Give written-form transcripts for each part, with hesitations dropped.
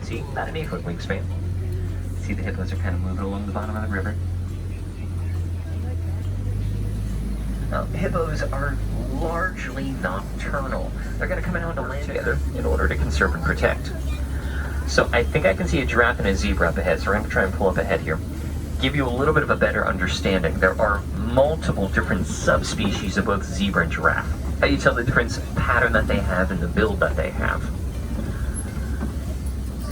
See, about an 8-foot wingspan. See the hippos are kind of moving along the bottom of the river. Now, hippos are largely nocturnal. They're going to come out to land together in order to conserve and protect. So I think I can see a giraffe and a zebra up ahead, so we're going to try and pull up ahead here. Give you a little bit of a better understanding. There are multiple different subspecies of both zebra and giraffe. How you tell the different pattern that they have and the build that they have.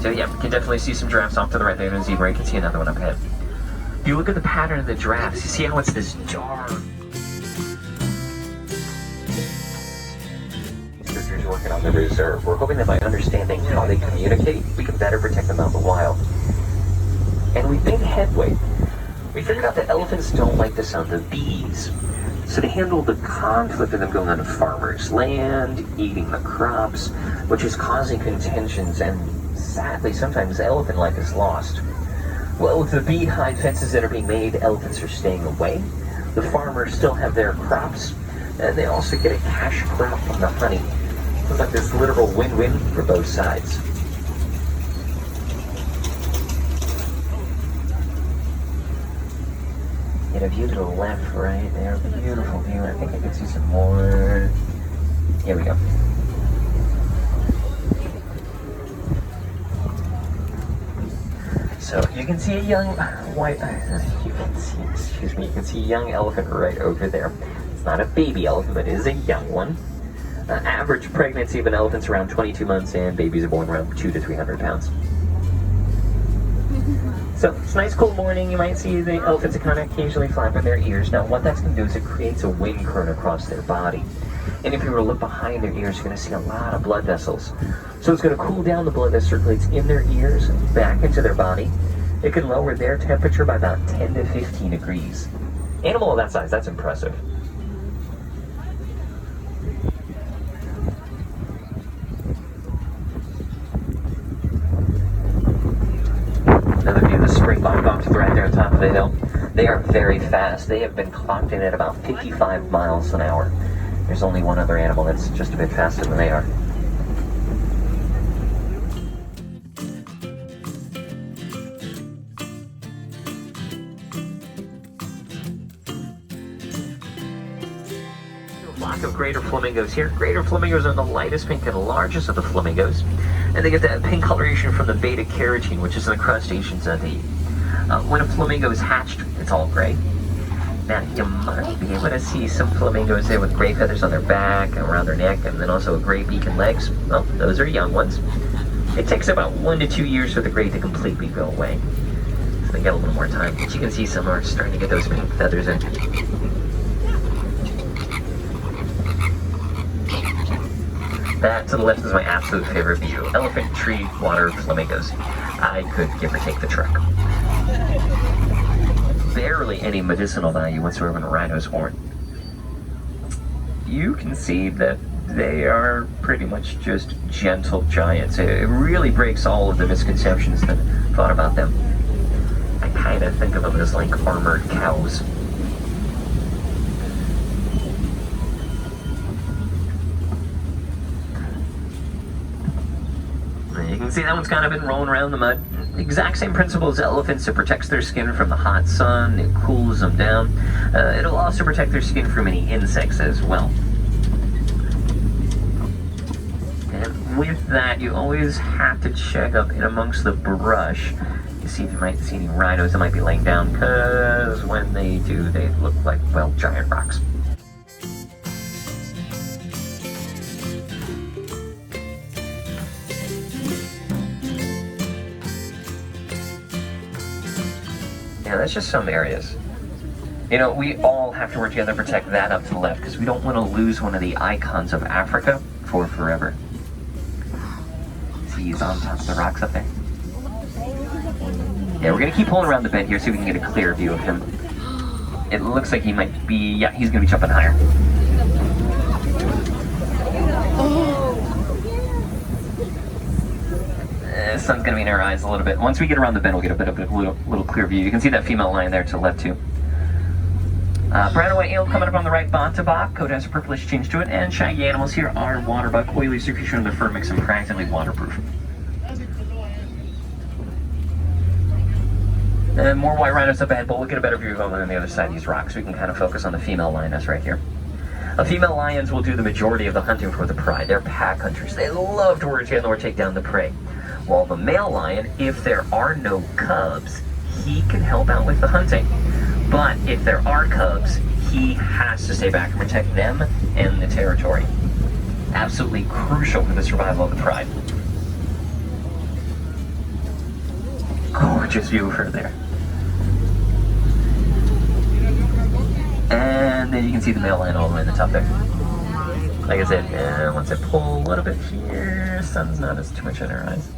So yeah, we can definitely see some giraffes off to the right there, and a zebra. You can see another one up ahead. If you look at the pattern of the giraffes, you see how it's this dark. Researchers working on the reserve. We're hoping that by understanding how they communicate, we can better protect them out in the wild. And we've made headway. We figured out that elephants don't like the sound of bees. So to handle the conflict of them going onto farmers' land, eating the crops, which is causing contentions, and sadly sometimes elephant life is lost. Well, with the beehive fences that are being made, elephants are staying away. The farmers still have their crops, and they also get a cash crop from the honey. It's like this literal win-win for both sides. Get a view to the left, right there. Beautiful view. I think I can see some more. Here we go. So you can see a young you can see a young elephant right over there. It's not a baby elephant, but it is a young one. Average pregnancy of an elephant's around 22 months, and babies are born around 200 to 300 pounds. So it's a nice cool morning. You might see the elephants kind of occasionally flapping their ears. Now what that's going to do is it creates a wind current across their body. And if you were to look behind their ears, you're going to see a lot of blood vessels. So it's going to cool down the blood that circulates in their ears and back into their body. It can lower their temperature by about 10 to 15 degrees. Animal of that size, that's impressive. Another view of the springbok dogs right there on top of the hill. They are very fast. They have been clocked in at about 55 miles an hour. There's only one other animal that's just a bit faster than they are. A flock of greater flamingos here. Greater flamingos are the lightest pink and largest of the flamingos. And they get that pink coloration from the beta carotene, which is in the crustaceans that they eat. When a flamingo is hatched, it's all gray. Now, you might be able to see some flamingos there with gray feathers on their back and around their neck, and then also a gray beak and legs. Well, those are young ones. It takes about 1 to 2 years for the gray to completely go away. So they get a little more time. But you can see some are starting to get those pink feathers in. That to the left is my absolute favorite view. Elephant, tree, water, flamingos. I could give or take the truck. Barely any medicinal value whatsoever in a rhino's horn. You can see that they are pretty much just gentle giants. It really breaks all of the misconceptions that I thought about them. I kind of think of them as like armored cows. You can see that one's kind of been rolling around the mud. Exact same principle as elephants. It protects their skin from the hot sun. It cools them down. It'll also protect their skin from any insects as well. And with that, you always have to check up in amongst the brush to see if you might see any rhinos that might be laying down, because when they do, they look like, well, giant rocks. Yeah, that's just some areas. You know, we all have to work together to protect that up to the left, because we don't want to lose one of the icons of Africa for forever. See, he's on top of the rocks up there. Yeah, we're going to keep pulling around the bend here so we can get a clear view of him. It looks like he might be, yeah, he's going to be jumping higher. The sun's going to be in our eyes a little bit. Once we get around the bend, we'll get a bit of a little clear view. You can see that female lion there to the left too. Brown and white eel coming up on the right, bok. Coat has a purplish tinge to it, and shaggy animals here are waterbuck, oily secretion of the fur makes them practically waterproof. And more white rhinos up ahead, but we'll get a better view of them on the other side of these rocks. We can kind of focus on the female lioness right here. Female lions will do the majority of the hunting for the pride. They're pack hunters. They love to work together or take down the prey. While the male lion, if there are no cubs, he can help out with the hunting. But if there are cubs, he has to stay back and protect them and the territory. Absolutely crucial for the survival of the pride. Gorgeous view of her there. And then you can see the male lion all the way in the top there. Like I said, once I pull a little bit here, sun's not as too much in her eyes.